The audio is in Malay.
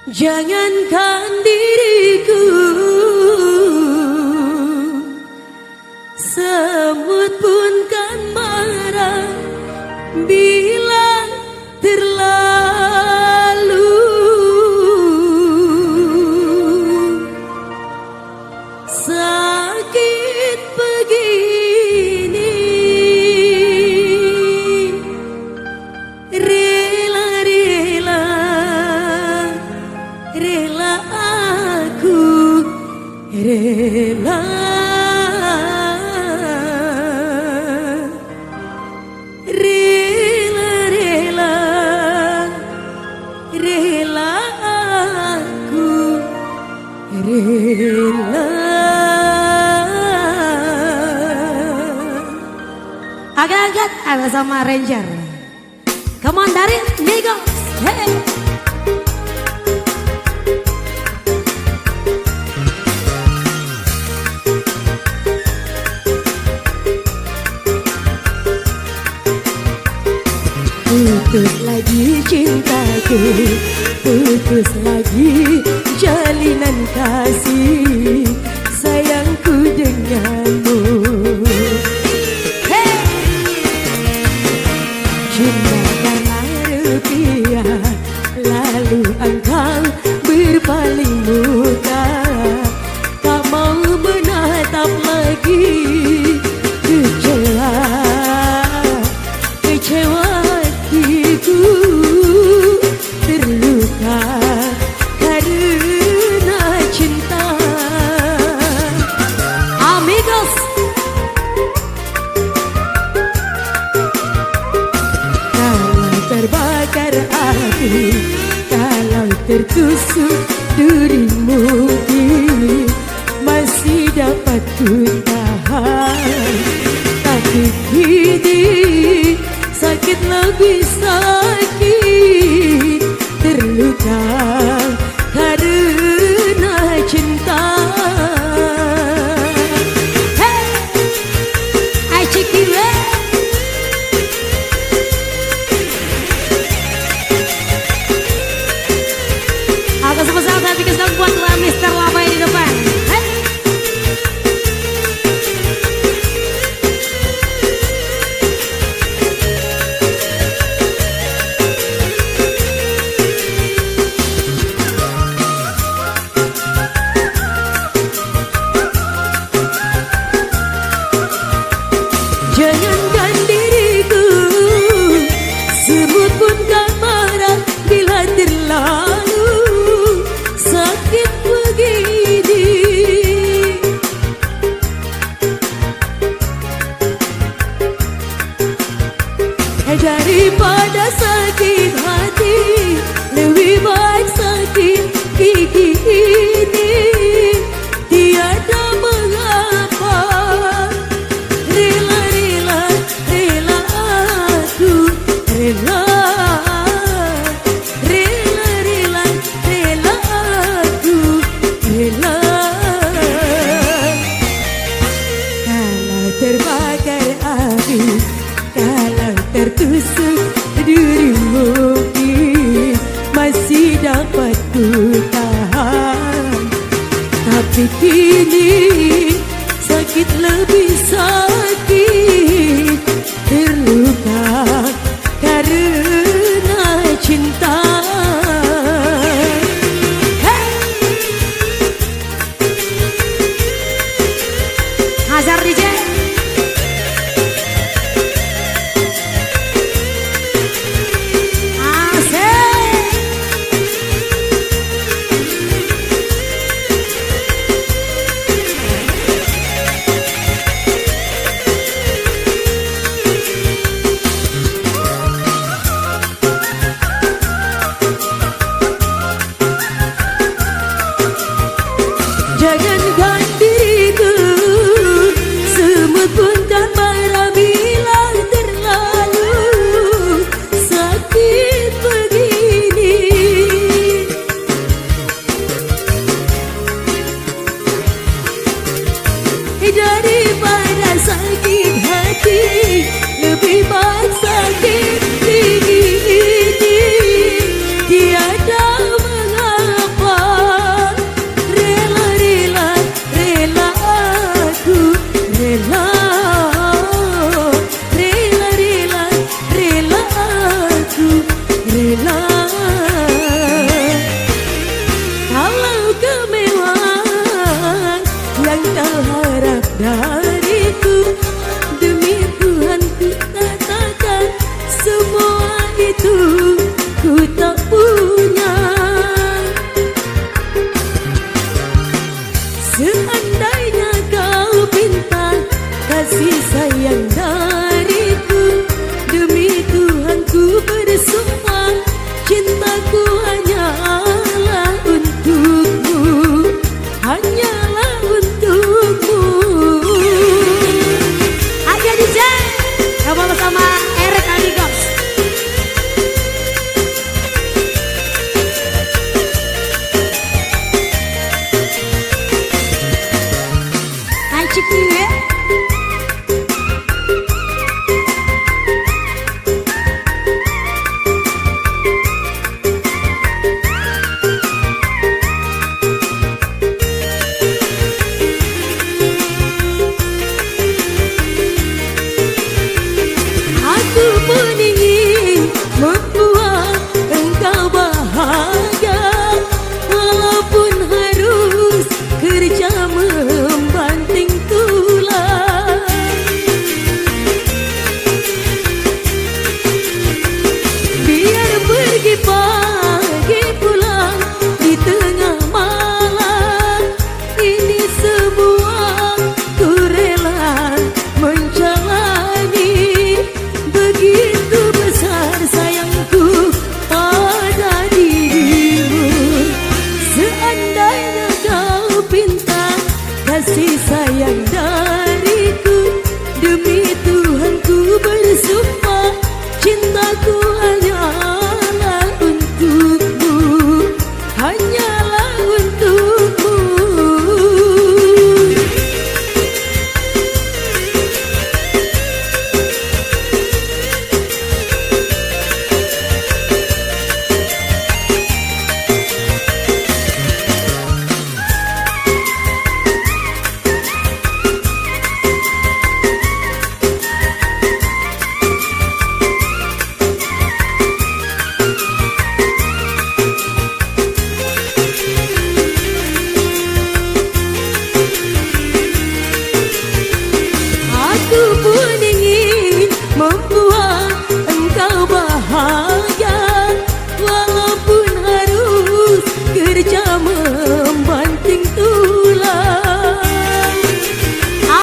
Jangankan diriku, semut pun kan marah bila terlalu sakit begini. Rela-rela, rela aku, rela. Rela-rela, rela aku, rela. Agak-agak ada sama Ranger. Come on dari Migos. Hey. Putus lagi cintaku, putus lagi jalinan kasih sayangku denganmu. Hey! Cinta karena rupiah, lalu engkau berpaling muka, tak mau menatap lagi. Kecewa, kecewa hatiku terluka karena cinta. Amigos. Kalau terbakar api, kalau tertusuk durimu, masih dapat ku tahan. Tapi kini sakit lebih sakit, terluka karena cinta. Hey, I check you out. Aku sebesar hati kesal buat Mr. Labai di depan. Hey. Jangankan diriku, semut pun kan marah bila terlalu sakit begini. Daripada sakit hati, lebih baik sakit gigi ini. Tiada mengapa, rela-rela, rela aku, rela. Rela-rela, rela aku, rela. Kalau terbakar api, kalau tertusuk dirimu, masih dapat ku tahan. Tapi kini sakit lebih sakit, terluka karena cinta. Hey! Hazar DJ. ku tak